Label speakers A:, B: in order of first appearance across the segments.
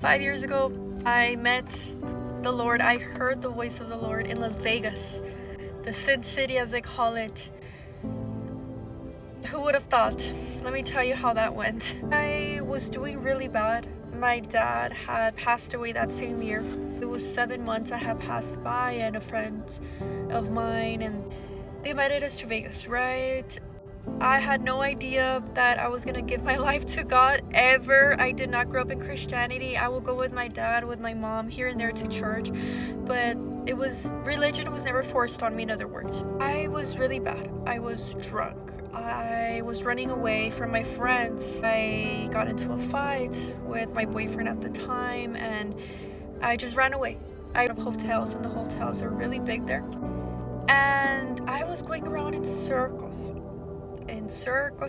A: 5 years ago, I met the Lord. I heard the voice of the Lord in Las Vegas, the Sin City as they call it. Who would have thought? Let me tell you how that went. I was doing really bad. My dad had passed away that same year. It was 7 months I had passed by, and a friend of mine, and they invited us to Vegas, right? I had no idea that I was gonna give my life to God ever. I did not grow up in Christianity. I would go with my dad, with my mom, here and there to church, but religion was never forced on me, in other words. I was really bad. I was drunk. I was running away from my friends. I got into a fight with my boyfriend at the time, and I just ran away. I have hotels, and the hotels are really big there. And I was going around in circles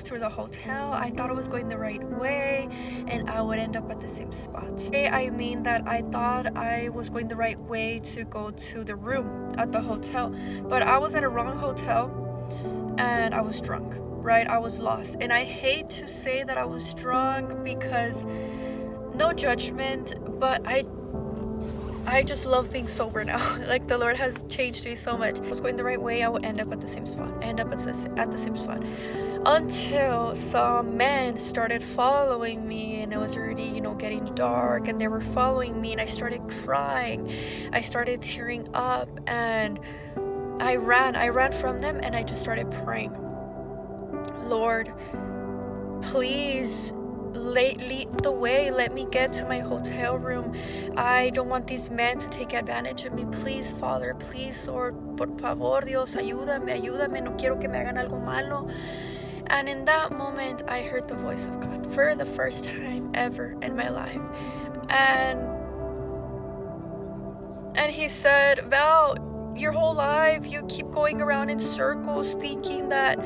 A: through the hotel. I thought I was going the right way, and I would end up at the same spot. I mean that I thought I was going the right way to go to the room at the hotel, but I was at a wrong hotel, and I was drunk, right? I was lost. And I hate to say that I was drunk because no judgment, but I just love being sober now. Like, the Lord has changed me so much. If I was going the right way, I would end up at the same spot. Until some men started following me, and it was already, getting dark, and they were following me, and I started crying. I started tearing up, and I ran from them, and I just started praying. Lord, please lead the way. Let me get to my hotel room. I don't want these men to take advantage of me. Please, Father, please, Lord, por favor, Dios, ayúdame, no quiero que me hagan algo malo. And in that moment, I heard the voice of God for the first time ever in my life. And he said, Val, your whole life you keep going around in circles thinking that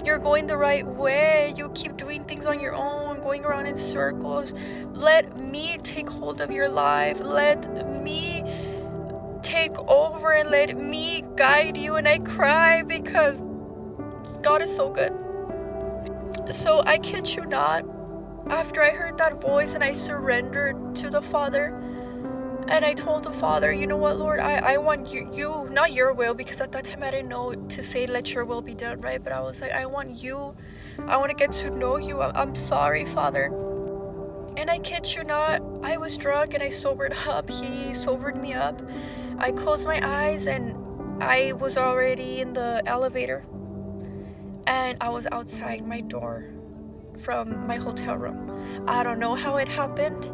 A: you're going the right way. You keep doing things on your own, going around in circles. Let me take hold of your life. Let me take over and let me guide you. And I cry because God is so good. So I kid you not, after I heard that voice and I surrendered to the Father, and I told the Father, you know what, Lord, I want you, not your will, because at that time I didn't know to say, let your will be done, right? But I was like, I want you. I want to get to know you. I'm sorry, Father. And I kid you not, I was drunk and I sobered up. He sobered me up. I closed my eyes and I was already in the elevator. And I was outside my door from my hotel room. I don't know how it happened.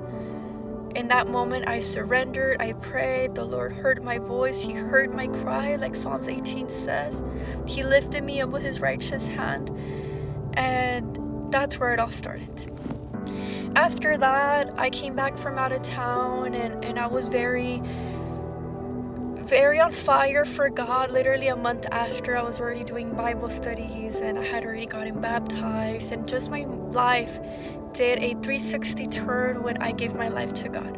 A: In that moment, I surrendered, I prayed, the Lord heard my voice, He heard my cry, like Psalms 18 says. He lifted me up with His righteous hand, and that's where it all started. After that, I came back from out of town, and I was very, very on fire for God. Literally a month after, I was already doing Bible studies, and I had already gotten baptized, and just my life did a 360 turn when I gave my life to God.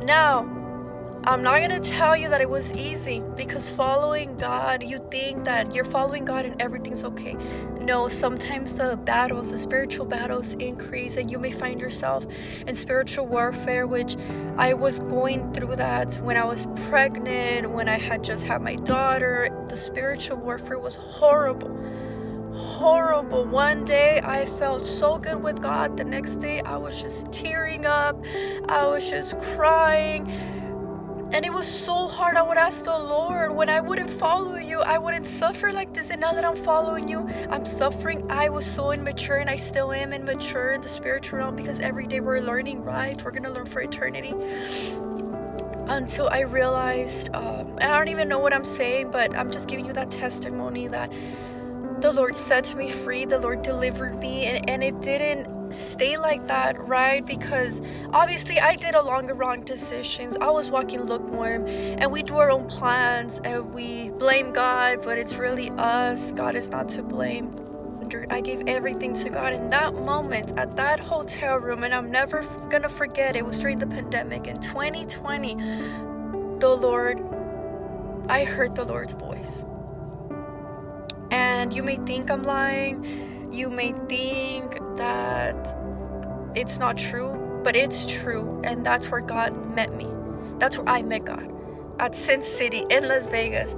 A: Now, I'm not gonna tell you that it was easy, because following God, you think that you're following God and everything's okay. No, sometimes the spiritual battles increase, and you may find yourself in spiritual warfare, which I was going through that when I was pregnant, when I had just had my daughter. The spiritual warfare was horrible. One day I felt so good with God. The next day I was just tearing up. I was just crying. And it was so hard. I would ask the Lord, when I wouldn't follow you, I wouldn't suffer like this. And now that I'm following you, I'm suffering. I was so immature, and I still am immature in the spiritual realm, because every day we're learning, right? We're going to learn for eternity. Until I realized, and I don't even know what I'm saying, but I'm just giving you that testimony that the Lord set me free, the Lord delivered me, and it didn't stay like that, right? Because obviously I did a lot of wrong decisions. I was walking lukewarm, and we do our own plans, and we blame God, but it's really us. God is not to blame. I gave everything to God in that moment at that hotel room, and I'm never gonna forget. It was during the pandemic in 2020. I heard the Lord's voice. And you may think I'm lying, you may think that it's not true, but it's true, and that's where God met me. That's where I met God, at Sin City in Las Vegas.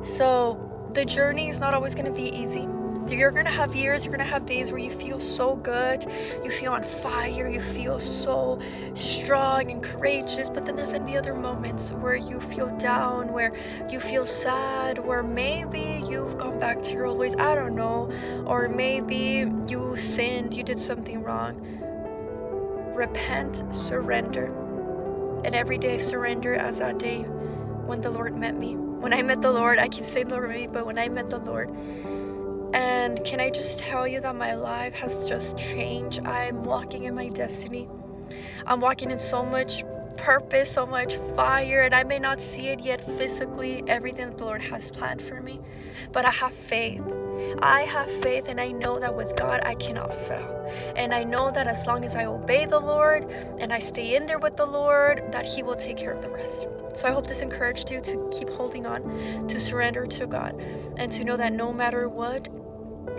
A: So the journey is not always going to be easy. You're going to have years, you're going to have days where you feel so good, you feel on fire, you feel so strong and courageous, but then there's going to be other moments where you feel down, where you feel sad, where maybe you've gone back to your old ways, I don't know, or maybe you sinned, you did something wrong. Repent, surrender, and every day surrender as that day when the Lord met me. When I met the Lord, I keep saying the Lord met me, but when I met the Lord, and can I just tell you that my life has just changed? I'm walking in my destiny. I'm walking in so much purpose, so much fire, and I may not see it yet physically, everything that the Lord has planned for me, but I have faith. I have faith, and I know that with God I cannot fail. And I know that as long as I obey the Lord and I stay in there with the Lord, that He will take care of the rest. So I hope this encouraged you to keep holding on, to surrender to God, and to know that no matter what,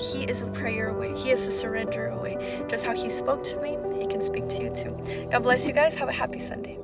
A: He is a prayer away. He is a surrender away. Just how He spoke to me, He can speak to you too. God bless you guys. Have a happy Sunday.